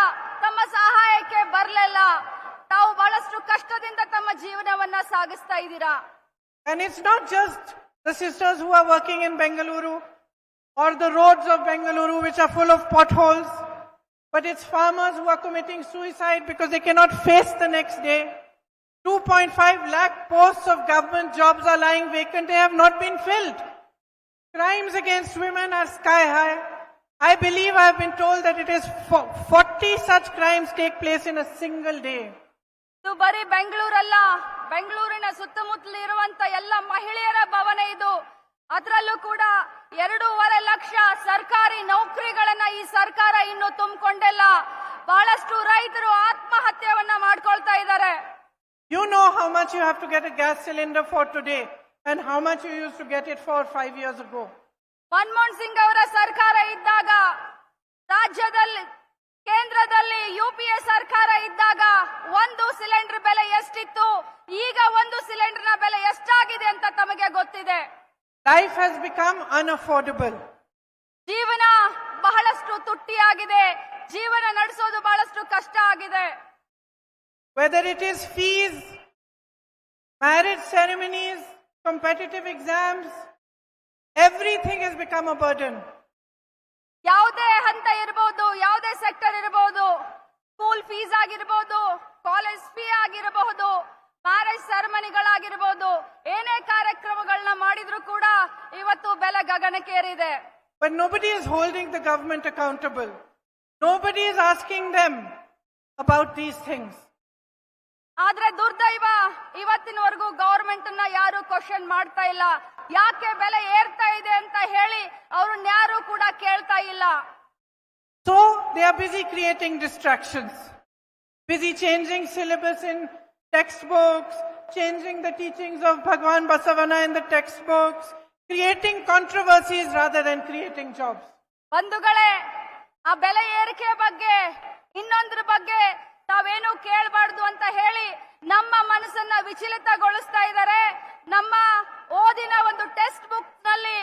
ತಮ್ಮ ಸಹಾಯಕ್ಕೆ ಬರಲಿಲ್ಲ. ತಾವು ಬಹಳಷ್ಟು ಕಷ್ಟದಿಂದ ತಮ್ಮ ಜೀವನವನ್ನ ಸಾಗಿಸ್ತಾ ಇದ್ದೀರಾ. And it's not just the sisters who are working in Bengaluru or the roads of Bengaluru which are full of potholes, but it's farmers who are committing suicide because they cannot face the next day. 2.5 lakh posts of government jobs are lying vacant. They have not been filled. Crimes against women are sky high. I believe I have been told that it is 40 such crimes take place in a single day. ಇದು ಬರೀ ಬೆಂಗಳೂರಲ್ಲ, ಬೆಂಗಳೂರಿನ ಸುತ್ತಮುತ್ತಲು ಇರುವಂತ ಎಲ್ಲ ಮಹಿಳೆಯರ ಭವನ ಇದು. ಅದರಲ್ಲೂ ಕೂಡ 2.5 ಲಕ್ಷ ಸರ್ಕಾರಿ ನೌಕರಿಗಳನ್ನ ಈ ಸರ್ಕಾರ ಇನ್ನು ತುಂಬಿಕೊಂಡಿಲ್ಲ. ಬಹಳಷ್ಟು ರೈತರು ಆತ್ಮಹತ್ಯೆಯನ್ನ ಮಾಡ್ಕೊಳ್ತಾ ಇದ್ದಾರೆ. You know how much you have to get a gas cylinder for today and how much you used to get it for 5 years ago. Manmohan Singh ಅವರ ಸರ್ಕಾರ ಇದ್ದಾಗ, ರಾಜ್ಯದಲ್ಲಿ ಕೇಂದ್ರದಲ್ಲಿ ಯುಪಿಎ ಸರ್ಕಾರ ಇದ್ದಾಗ ಒಂದು ಸಿಲಿಂಡರ್ ಬೆಲೆ ಎಷ್ಟಿತ್ತು, ಈಗ ಒಂದು ಸಿಲಿಂಡರ್ನ ಬೆಲೆ ಎಷ್ಟಾಗಿದೆ ಅಂತ ತಮಗೆ ಗೊತ್ತಿದೆ. Life has become unaffordable. ಜೀವನ ಬಹಳಷ್ಟು ತುಟ್ಟಿಯಾಗಿದೆ. ಜೀವನ ನಡೆಸೋದು ಬಹಳಷ್ಟು ಕಷ್ಟ ಆಗಿದೆ. Whether it is fees, marriage ceremonies, competitive exams, everything has become a burden. ಯಾವುದೇ ಹಂತ ಇರಬಹುದು, ಯಾವುದೇ ಸೆಕ್ಟರ್ ಇರಬಹುದು, ಸ್ಕೂಲ್ ಫೀಸ್ ಆಗಿರಬಹುದು, ಕಾಲೇಜ್ ಫೀ ಆಗಿರಬಹುದು, ಮ್ಯಾರೇಜ್ ಸೆರೆಮನಿಗಳಾಗಿರಬಹುದು, ಏನೇ ಕಾರ್ಯಕ್ರಮಗಳನ್ನ ಮಾಡಿದ್ರು ಕೂಡ ಇವತ್ತು ಬೆಲೆ ಗಗನಕ್ಕೇರಿದೆ. But nobody is holding the government accountable. Nobody is asking them about these things. ಆದ್ರೆ ದುರ್ದೈವ, ಇವತ್ತಿನವರೆಗೂ ಗವರ್ಮೆಂಟ್ ಅನ್ನ ಯಾರು ಕ್ವಶನ್ ಮಾಡ್ತಾ ಇಲ್ಲ. ಯಾಕೆ ಬೆಲೆ ಏರ್ತಾ ಇದೆ ಅಂತ ಹೇಳಿ ಅವ್ರನ್ನ ಯಾರು ಕೂಡ ಕೇಳ್ತಾ ಇಲ್ಲ. So they are busy creating distractions, busy changing syllabus in textbooks, changing the teachings of Bhagwan Basavana in the textbooks, creating controversies rather than creating jobs. ಬಂಧುಗಳೇ, ಆ ಬೆಲೆ ಏರಿಕೆ ಬಗ್ಗೆ, ಇನ್ನೊಂದ್ರ ಬಗ್ಗೆ ತಾವೇನು ಕೇಳಬಾರ್ದು ಅಂತ ಹೇಳಿ ನಮ್ಮ ಮನಸ್ಸನ್ನ ವಿಚಲಿತಗೊಳಿಸ್ತಾ ಇದ್ದಾರೆ. ನಮ್ಮ ಓದಿನ ಒಂದು ಟೆಕ್ಸ್ಟ್ ಬುಕ್ ನಲ್ಲಿ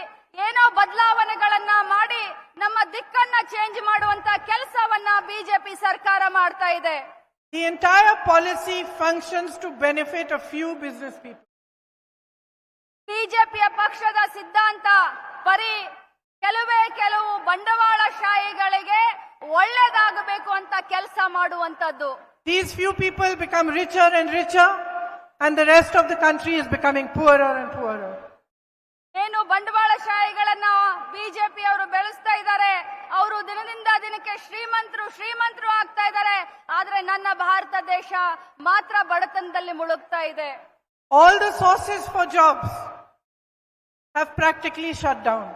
ಏನೋ ಬದಲಾವಣೆಗಳನ್ನ ಮಾಡಿ ನಮ್ಮ ದಿಕ್ಕನ್ನ ಚೇಂಜ್ ಮಾಡುವಂತ ಕೆಲಸವನ್ನ ಬಿಜೆಪಿ ಸರ್ಕಾರ ಮಾಡ್ತಾ ಇದೆ. The entire policy functions to benefit a few business people. ಬಿಜೆಪಿಯ ಪಕ್ಷದ ಸಿದ್ಧಾಂತ ಬರೀ ಕೆಲವು ಬಂಡವಾಳಶಾಹಿಗಳಿಗೆ ಒಳ್ಳೆದಾಗಬೇಕು ಅಂತ ಕೆಲಸ ಮಾಡುವಂತದ್ದು. These few people become richer and richer and the rest of the country is becoming poorer and poorer. ಏನು ಬಂಡವಾಳಶಾಹಿಗಳನ್ನ ಬಿಜೆಪಿ ಅವರು ಬೆಳೆಸ್ತಾ ಇದ್ದಾರೆ, ಅವರು ದಿನದಿಂದ ದಿನಕ್ಕೆ ಶ್ರೀಮಂತರು ಆಗ್ತಾ ಇದ್ದಾರೆ. ಆದ್ರೆ ನನ್ನ ಭಾರತ ದೇಶ ಮಾತ್ರ ಬಡತನದಲ್ಲಿ ಮುಳುಗ್ತಾ ಇದೆ. All the sources for jobs have practically shut down.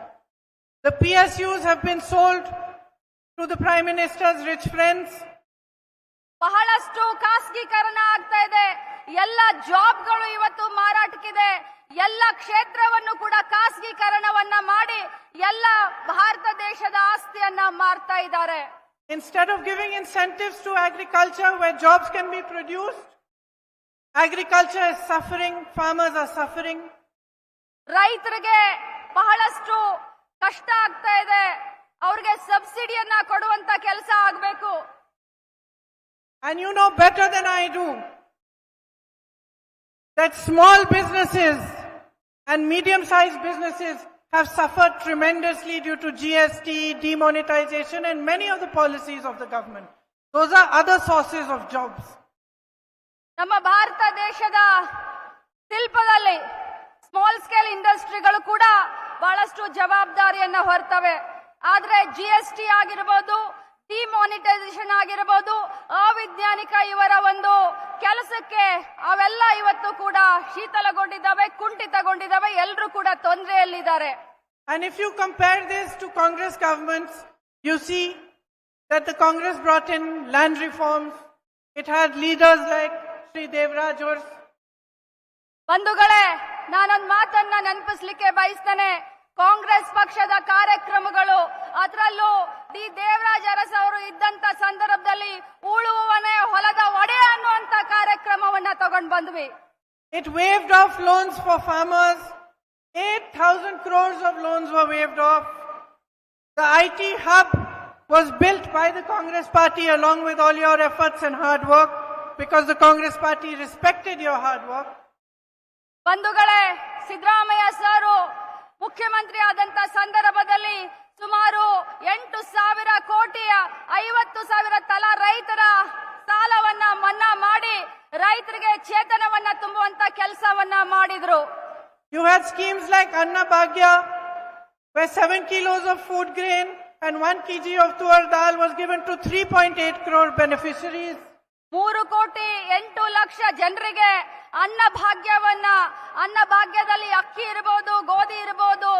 The PSUs have been sold to the Prime Minister's rich friends. ಬಹಳಷ್ಟು ಖಾಸಗೀಕರಣ ಆಗ್ತಾ ಇದೆ. ಎಲ್ಲ ಜಾಬ್ಗಳು ಇವತ್ತು ಮಾರಾಟಕ್ಕಿದೆ. ಎಲ್ಲ ಕ್ಷೇತ್ರವನ್ನು ಕೂಡ ಖಾಸಗೀಕರಣವನ್ನ ಮಾಡಿ ಎಲ್ಲ ಭಾರತ ದೇಶದ ಆಸ್ತಿಯನ್ನ ಮಾರ್ತಾ ಇದ್ದಾರೆ. Instead of giving incentives to agriculture where jobs can be produced, agriculture is suffering, farmers are suffering. ರೈತರಿಗೆ ಬಹಳಷ್ಟು ಕಷ್ಟ ಆಗ್ತಾ ಇದೆ. ಅವ್ರಿಗೆ ಸಬ್ಸಿಡಿಯನ್ನ ಕೊಡುವಂತ ಕೆಲಸ ಆಗಬೇಕು. And you know better than I do that small businesses and medium-sized businesses have suffered tremendously due to GST, demonetization and many of the policies of the government. Those are other sources of jobs. ನಮ್ಮ ಭಾರತ ದೇಶದ ಶಿಲ್ಪದಲ್ಲಿ small scale ಇಂಡಸ್ಟ್ರಿಗಳು ಕೂಡ ಬಹಳಷ್ಟು ಜವಾಬ್ದಾರಿಯನ್ನ ಹೊರ್ತವೆ. ಆದ್ರೆ GST ಆಗಿರಬಹುದು, demonetisation ಆಗಿರಬಹುದು, ಅವೈಜ್ಞಾನಿಕ ಇವರ ಒಂದು ಕೆಲಸಕ್ಕೆ ಅವೆಲ್ಲ ಇವತ್ತು ಕೂಡ ಶೀತಲಗೊಂಡಿದ್ದಾವೆ, ಕುಂಠಿತಗೊಂಡಿದ್ದಾವೆ. ಎಲ್ಲರೂ ಕೂಡ ತೊಂದರೆಯಲ್ಲಿದ್ದಾರೆ. And if you compare this to Congress governments, you see that the Congress brought in land reforms. It had leaders like Sri Devraj or ಬಂಧುಗಳೇ, ನಾನೊಂದು ಮಾತನ್ನ ನೆನಪಿಸ್ಲಿಕ್ಕೆ ಬಯಸ್ತೇನೆ. ಕಾಂಗ್ರೆಸ್ ಪಕ್ಷದ ಕಾರ್ಯಕ್ರಮಗಳು, ಅದರಲ್ಲೂ ಡಿ ದೇವರಾಜ್ ಅರಸ್ ಅವರು ಇದ್ದಂತ ಸಂದರ್ಭದಲ್ಲಿ ಉಳುವವನೇ ಹೊಲದ ಒಡೆಯ ಅನ್ನುವಂತ ಕಾರ್ಯಕ್ರಮವನ್ನ ತಗೊಂಡು ಬಂದ್ವಿ. It waived off loans for farmers. 8,000 crores of loans were waived off. The IT hub was built by the Congress party along with all your efforts and hard work, because the Congress party respected your hard work. ಬಂಧುಗಳೇ, Siddaramaiah sir ಮುಖ್ಯಮಂತ್ರಿ ಆದಂತ ಸಂದರ್ಭದಲ್ಲಿ ಸುಮಾರು 8,000 ಕೋಟಿಯ 50,000 ತಲಾ ರೈತರ ಸಾಲವನ್ನ ಮನ್ನಾ ಮಾಡಿ ರೈತರಿಗೆ ಚೇತನವನ್ನ ತುಂಬುವಂತ ಕೆಲಸವನ್ನ ಮಾಡಿದ್ರು. You had schemes like Anna Bhagya, where 7 kilos of food grain and 1 kg of tur dal was given to 3.8 crore beneficiaries. 3,08,00,000 ಜನರಿಗೆ ಅನ್ನ ಭಾಗ್ಯದಲ್ಲಿ ಅಕ್ಕಿ ಇರಬಹುದು, ಗೋಧಿ ಇರಬಹುದು,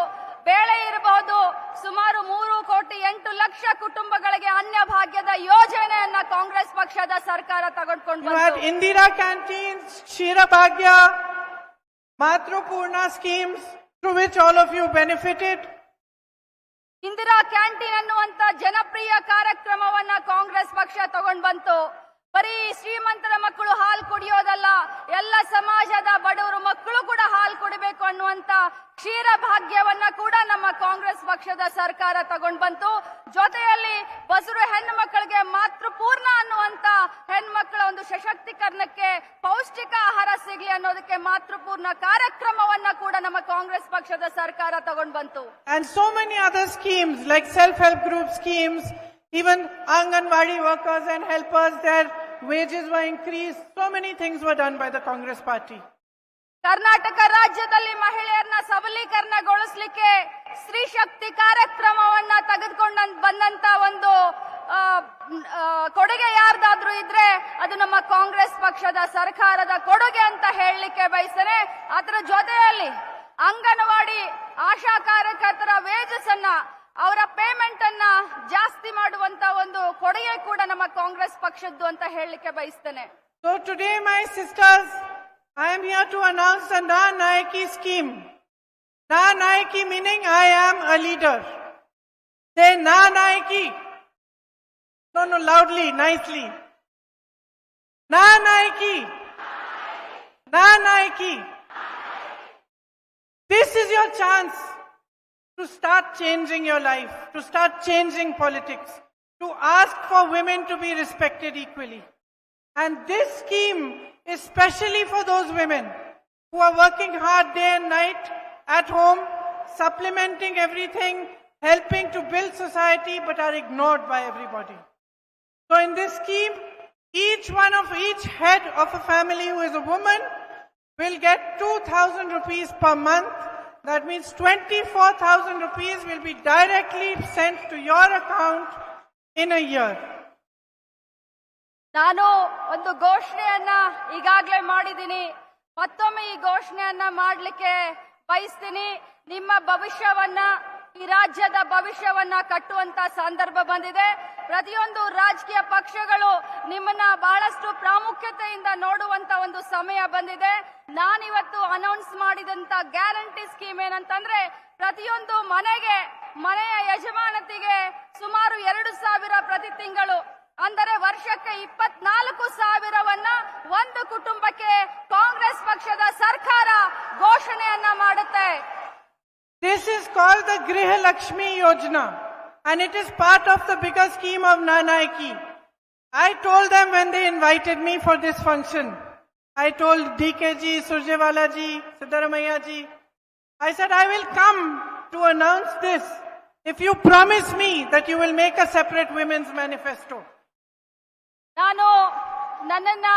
ಬೇಳೆ ಇರಬಹುದು, ಸುಮಾರು 3,08,00,000 ಕುಟುಂಬಗಳಿಗೆ ಅನ್ನ ಭಾಗ್ಯದ ಯೋಜನೆಯನ್ನ ಕಾಂಗ್ರೆಸ್ ಪಕ್ಷದ ಸರ್ಕಾರ ತಗೊಂಡ್ಕೊಂಡು You had Indira canteens, Shira Bhagya, Matrupurna schemes through which all of you benefited. Indira canteen ಅನ್ನುವಂತ ಜನಪ್ರಿಯ ಕಾರ್ಯಕ್ರಮವನ್ನ ಕಾಂಗ್ರೆಸ್ ಪಕ್ಷ ತಗೊಂಡ್ ಬಂತು. ಬರೀ ಶ್ರೀಮಂತರ ಮಕ್ಕಳು ಹಾಲು ಕುಡಿಯೋದಲ್ಲ, ಎಲ್ಲ ಸಮಾಜದ ಬಡವರು ಮಕ್ಕಳು ಕೂಡ ಹಾಲು ಕುಡಿಬೇಕು ಅನ್ನುವಂತ ಕ್ಷೀರ ಭಾಗ್ಯವನ್ನ ಕೂಡ ನಮ್ಮ ಕಾಂಗ್ರೆಸ್ ಪಕ್ಷದ ಸರ್ಕಾರ ತಗೊಂಡ್ ಬಂತು. ಜೊತೆಯಲ್ಲಿ ಬಸರು ಹೆಣ್ಣು ಮಕ್ಕಳಿಗೆ ಮಾತೃಪೂರ್ಣ ಅನ್ನುವಂತ ಹೆಣ್ಮಕ್ಳ ಒಂದು ಸಶಕ್ತೀಕರಣಕ್ಕೆ ಪೌಷ್ಟಿಕ ಆಹಾರ ಸಿಗ್ಲಿ ಅನ್ನೋದಕ್ಕೆ ಮಾತೃಪೂರ್ಣ ಕಾರ್ಯಕ್ರಮವನ್ನ ಕೂಡ ನಮ್ಮ ಕಾಂಗ್ರೆಸ್ ಪಕ್ಷದ ಸರ್ಕಾರ ತಗೊಂಡ್ ಬಂತು. And so many other schemes like self-help group schemes, even Anganwadi workers and helpers, their wages were increased. So many things were done by the Congress party. Karnataka ರಾಜ್ಯದಲ್ಲಿ ಮಹಿಳೆಯರನ್ನ ಸಬಲೀಕರಣಗೊಳಿಸಲಿಕ್ಕೆ ಸ್ತ್ರೀ ಶಕ್ತಿ ಕಾರ್ಯಕ್ರಮವನ್ನ ತೆಗೆದುಕೊಂಡು ಬಂದಂತ ಒಂದು ಕೊಡುಗೆ ಯಾರ್ದಾದ್ರೂ ಇದ್ರೆ ಅದು ನಮ್ಮ ಕಾಂಗ್ರೆಸ್ ಪಕ್ಷದ ಸರ್ಕಾರದ ಕೊಡುಗೆ ಅಂತ ಹೇಳಲಿಕ್ಕೆ ಬಯಸ್ತೇನೆ. ಅದರ ಜೊತೆಯಲ್ಲಿ ಅಂಗನವಾಡಿ ಆಶಾ ಕಾರ್ಯಕರ್ತರ ವೇಜಸ್ ಅನ್ನ, ಅವರ ಪೇಮೆಂಟ್ ಅನ್ನ ಜಾಸ್ತಿ ಮಾಡುವಂತ ಒಂದು ಕೊಡುಗೆ ಕೂಡ ನಮ್ಮ ಕಾಂಗ್ರೆಸ್ ಪಕ್ಷದ್ದು ಅಂತ ಹೇಳಲಿಕ್ಕೆ ಬಯಸ್ತೇನೆ. So today, my sisters, I am here to announce the Nayaki scheme. Nayaki meaning I am a leader. Say Nayaki. No, loudly, nicely. Nayaki. Nayaki. This is your chance to start changing your life, to start changing politics, to ask for women to be respected equally. And this scheme is specially for those women who are working hard day and night at home, supplementing everything, helping to build society, but are ignored by everybody. So in this scheme, each head of a family who is a woman will get 2,000 rupees per month. That means 24,000 rupees will be directly sent to your account in a year. ನಾನು ಒಂದು ಘೋಷಣೆಯನ್ನ ಈಗಾಗಲೇ ಮಾಡಿದ್ದೀನಿ, ಮತ್ತೊಮ್ಮೆ ಈ ಘೋಷಣೆಯನ್ನ ಮಾಡಲಿಕ್ಕೆ ಬಯಸ್ತೀನಿ. ನಿಮ್ಮ ಭವಿಷ್ಯವನ್ನ, ಈ ರಾಜ್ಯದ ಭವಿಷ್ಯವನ್ನ ಕಟ್ಟುವಂತ ಸಂದರ್ಭ ಬಂದಿದೆ. ಪ್ರತಿಯೊಂದು ರಾಜಕೀಯ ಪಕ್ಷಗಳು ನಿಮ್ಮನ್ನ ಬಹಳಷ್ಟು ಪ್ರಾಮುಖ್ಯತೆಯಿಂದ ನೋಡುವಂತ ಒಂದು ಸಮಯ ಬಂದಿದೆ. ನಾನಿವತ್ತು ಅನೌನ್ಸ್ ಮಾಡಿದಂತ ಗ್ಯಾರಂಟಿ ಸ್ಕೀಮ್ ಏನಂತಂದ್ರೆ, ಪ್ರತಿಯೊಂದು ಮನೆಯ ಯಜಮಾನತಿಗೆ ಸುಮಾರು 2,000 ಪ್ರತಿ ತಿಂಗಳು, ಅಂದರೆ ವರ್ಷಕ್ಕೆ 24,000ವನ್ನ ಒಂದು ಕುಟುಂಬಕ್ಕೆ ಕಾಂಗ್ರೆಸ್ ಪಕ್ಷದ ಸರ್ಕಾರ ಘೋಷಣೆಯನ್ನ ಮಾಡುತ್ತೆ. This is called the Griha Lakshmi Yojana, and it is part of the bigger scheme of Nayaki. I told them when they invited me for this function, I told DKG, Surjewala ji, Siddaramaiah ji, I said I will come to announce this if you promise me that you will make a separate women's manifesto. ನಾನು ನನ್ನನ್ನ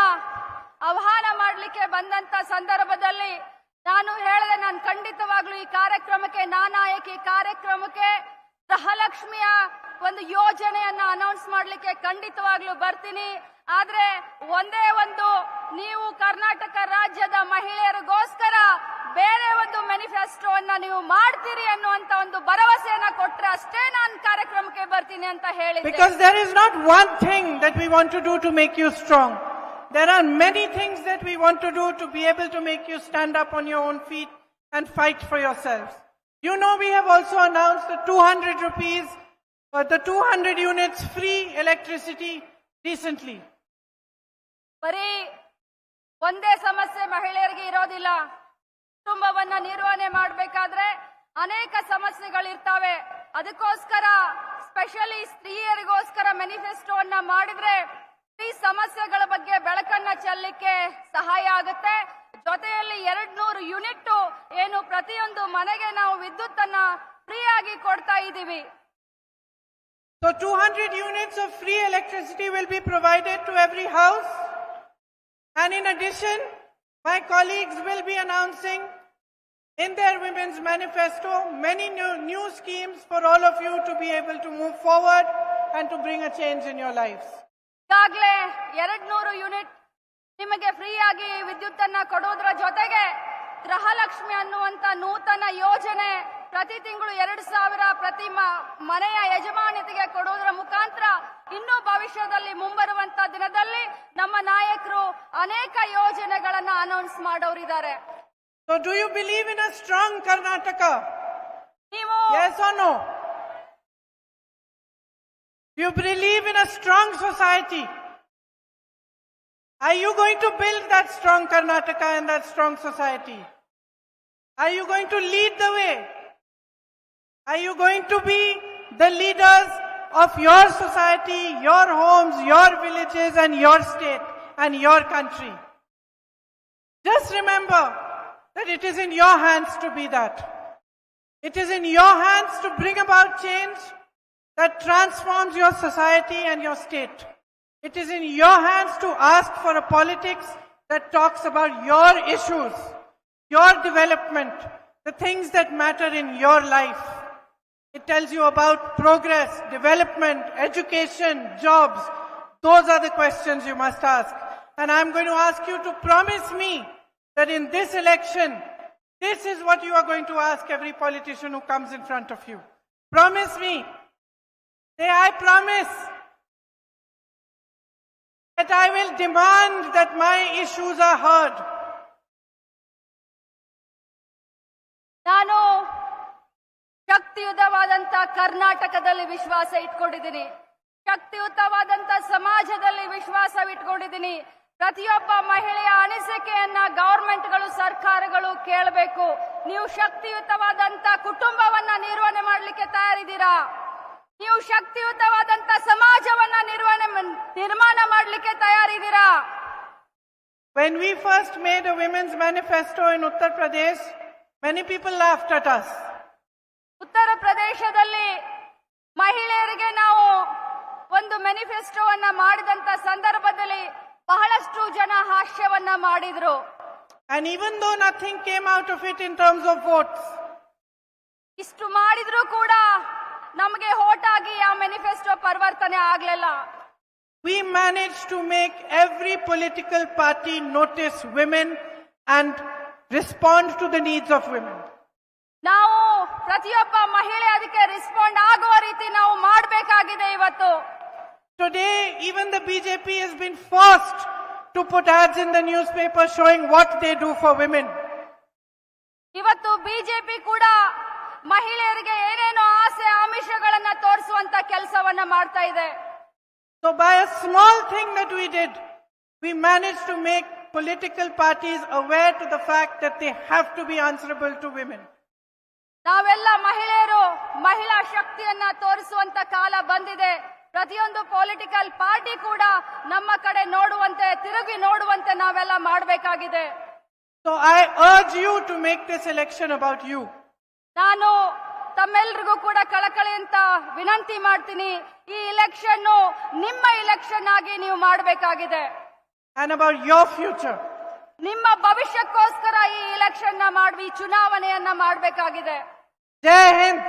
ಆಹ್ವಾನ ಮಾಡಲಿಕ್ಕೆ ಬಂದಂತ ಸಂದರ್ಭದಲ್ಲಿ ನಾನು ಹೇಳಿದೆ, ನಾನು ಖಂಡಿತವಾಗ್ಲೂ ಈ ಕಾರ್ಯಕ್ರಮಕ್ಕೆ, ನಾನಾಯಕಿ ಕಾರ್ಯಕ್ರಮಕ್ಕೆ ಗೃಹಲಕ್ಷ್ಮಿಯ ಒಂದು ಯೋಜನೆಯನ್ನ ಅನೌನ್ಸ್ ಮಾಡ್ಲಿಕ್ಕೆ ಖಂಡಿತವಾಗ್ಲೂ ಬರ್ತೀನಿ. ಆದ್ರೆ ಒಂದೇ ಒಂದು, ನೀವು ಕರ್ನಾಟಕ ರಾಜ್ಯದ ಮಹಿಳೆಯರಿಗೋಸ್ಕರ ಬೇರೆ ಒಂದು ಮ್ಯಾನಿಫೆಸ್ಟೋವನ್ನ ನೀವು ಮಾಡ್ತೀರಿ ಅನ್ನುವಂತ ಒಂದು ಭರವಸೆಯನ್ನ ಕೊಟ್ರೆ ಅಷ್ಟೇ ನಾನು ಕಾರ್ಯಕ್ರಮಕ್ಕೆ ಬರ್ತೀನಿ ಅಂತ ಹೇಳಿದ್ದೆ. Because there is not one thing that we want to do to make you strong. There are many things that we want to do to be able to make you stand up on your own feet and fight for yourselves. You know, we have also announced the 200 rupees or the 200 units free electricity recently. ಬರೀ ಒಂದೇ ಸಮಸ್ಯೆ ಮಹಿಳೆಯರಿಗೆ ಇರೋದಿಲ್ಲ. ಕುಟುಂಬವನ್ನ ನಿರ್ವಹಣೆ ಮಾಡಬೇಕಾದ್ರೆ ಅನೇಕ ಸಮಸ್ಯೆಗಳಿರ್ತಾವೆ. ಅದಕ್ಕೋಸ್ಕರ specially ಸ್ತ್ರೀಯರಿಗೋಸ್ಕರ ಮ್ಯಾನಿಫೆಸ್ಟೋವನ್ನ ಮಾಡಿದ್ರೆ ಈ ಸಮಸ್ಯೆಗಳ ಬಗ್ಗೆ ಬೆಳಕನ್ನ ಚೆಲ್ಲಲಿಕ್ಕೆ ಸಹಾಯ ಆಗುತ್ತೆ. ಜೊತೆಯಲ್ಲಿ 200 ಯೂನಿಟ್ ಏನು ಪ್ರತಿಯೊಂದು ಮನೆಗೆ ನಾವು ವಿದ್ಯುತ್ ಅನ್ನ ಫ್ರೀ ಆಗಿ ಕೊಡ್ತಾ ಇದ್ದೀವಿ. So 200 units of free electricity will be provided to every house. And in addition, my colleagues will be announcing in their Women's Manifesto many new schemes for all of you to be able to move forward and to bring a change in your lives. ಈಗಾಗಲೇ 200 unit ನಿಮಗೆ free ಆಗಿ ವಿದ್ಯುತ್ ಅನ್ನ ಕೊಡೋದ್ರ ಜೊತೆಗೆ ಗೃಹಲಕ್ಷ್ಮಿ ಅನ್ನುವಂತ ನೂತನ ಯೋಜನೆ ಪ್ರತಿ ತಿಂಗಳು 2,000 ಪ್ರತಿ ಮನೆಯ ಯಜಮಾನಿತಿಗೆ ಕೊಡೋದ್ರ ಮುಖಾಂತರ ಇನ್ನು ಭವಿಷ್ಯದಲ್ಲಿ ಮುಂಬರುವಂತ ದಿನದಲ್ಲಿ ನಮ್ಮ ನಾಯಕರು ಅನೇಕ ಯೋಜನೆಗಳನ್ನ announce ಮಾಡೋರಿದ್ದಾರೆ. So do you believe in a strong Karnataka? ನೀವು Yes or no? Do you believe in a strong society? Are you going to build that strong Karnataka and that strong society? Are you going to lead the way? Are you going to be the leaders of your society, your homes, your villages and your state and your country? Just remember that it is in your hands to be that. It is in your hands to bring about change that transforms your society and your state. It is in your hands to ask for a politics that talks about your issues, your development, the things that matter in your life. It tells you about progress, development, education, jobs. Those are the questions you must ask. And I'm going to ask you to promise me that in this election, this is what you are going to ask every politician who comes in front of you. Promise me. Say, I promise that I will demand that my issues are heard. ನಾನು ಶಕ್ತಿಯುತವಾದಂತ ಕರ್ನಾಟಕದಲ್ಲಿ ವಿಶ್ವಾಸ ಇಟ್ಕೊಂಡಿದ್ದೀನಿ. ಶಕ್ತಿಯುತವಾದಂತ ಸಮಾಜದಲ್ಲಿ ವಿಶ್ವಾಸ ಇಟ್ಕೊಂಡಿದ್ದೀನಿ. ಪ್ರತಿಯೊಬ್ಬ ಮಹಿಳೆಯ ಅನಿಸಿಕೆಯನ್ನ ಗವರ್ಮೆಂಟ್ಗಳು, ಸರ್ಕಾರಗಳು ಕೇಳಬೇಕು. ನೀವು ಶಕ್ತಿಯುತವಾದಂತ ಕುಟುಂಬವನ್ನ ನಿರ್ವಹಣೆ ಮಾಡಲಿಕ್ಕೆ ತಯಾರಿದ್ದೀರಾ? ನೀವು ಶಕ್ತಿಯುತವಾದಂತ ಸಮಾಜವನ್ನ ನಿರ್ಮಾಣ ಮಾಡಲಿಕ್ಕೆ ತಯಾರಿದ್ದೀರಾ? When we first made a women's manifesto in Uttar Pradesh, many people laughed at us. ಉತ್ತರ ಪ್ರದೇಶದಲ್ಲಿ ಮಹಿಳೆಯರಿಗೆ ನಾವು ಒಂದು ಮ್ಯಾನಿಫೆಸ್ಟೋವನ್ನ ಮಾಡಿದಂತ ಸಂದರ್ಭದಲ್ಲಿ ಬಹಳಷ್ಟು ಜನ ಹಾಸ್ಯವನ್ನ ಮಾಡಿದ್ರು. And even though nothing came out of it in terms of votes, ಇಷ್ಟು ಮಾಡಿದ್ರು ಕೂಡ ನಮಗೆ ವೋಟ್ ಆಗಿ ಆ ಮ್ಯಾನಿಫೆಸ್ಟೋ ಪರಿವರ್ತನೆ ಆಗ್ಲಿಲ್ಲ. we managed to make every political party notice women and respond to the needs of women. ನಾವು ಪ್ರತಿಯೊಬ್ಬ ಮಹಿಳೆ ಅದಕ್ಕೆ ರೆಸ್ಪಾಂಡ್ ಆಗುವ ರೀತಿ ನಾವು ಮಾಡಬೇಕಾಗಿದೆ. ಇವತ್ತು Today, even the BJP has been forced to put ads in the newspaper showing what they do for women. ಇವತ್ತು ಬಿಜೆಪಿ ಕೂಡ ಮಹಿಳೆಯರಿಗೆ ಏನೇನೋ ಆಸೆ ಆಮಿಷಗಳನ್ನ ತೋರಿಸುವಂತ ಕೆಲಸವನ್ನ ಮಾಡ್ತಾ ಇದೆ. So by a small thing that we did, we managed to make political parties aware to the fact that they have to be answerable to women. ನಾವೆಲ್ಲ ಮಹಿಳೆಯರು ಮಹಿಳಾ ಶಕ್ತಿಯನ್ನ ತೋರಿಸುವಂತ ಕಾಲ ಬಂದಿದೆ. ಪ್ರತಿಯೊಂದು ಪೊಲಿಟಿಕಲ್ ಪಾರ್ಟಿ ಕೂಡ ನಮ್ಮ ಕಡೆ ನೋಡುವಂತೆ, ತಿರುಗಿ ನೋಡುವಂತೆ ನಾವೆಲ್ಲ ಮಾಡಬೇಕಾಗಿದೆ. So I urge you to make this election about you. ನಾನು ತಮ್ಮೆಲ್ಲರಿಗೂ ಕೂಡ ಕಳಕಳಿ ಅಂತ ವಿನಂತಿ ಮಾಡ್ತೀನಿ. ಈ ಇಲೆಕ್ಷನ್ ನಿಮ್ಮ ಇಲೆಕ್ಷನ್ ಆಗಿ ನೀವು ಮಾಡಬೇಕಾಗಿದೆ. And about your future. ನಿಮ್ಮ ಭವಿಷ್ಯಕ್ಕೋಸ್ಕರ ಈ ಇಲೆಕ್ಷನ್ ನ ಮಾಡಿ ಚುನಾವಣೆಯನ್ನ ಮಾಡಬೇಕಾಗಿದೆ. Jai Hind.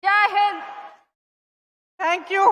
ಜೈ ಹಿಂದ್. Thank you.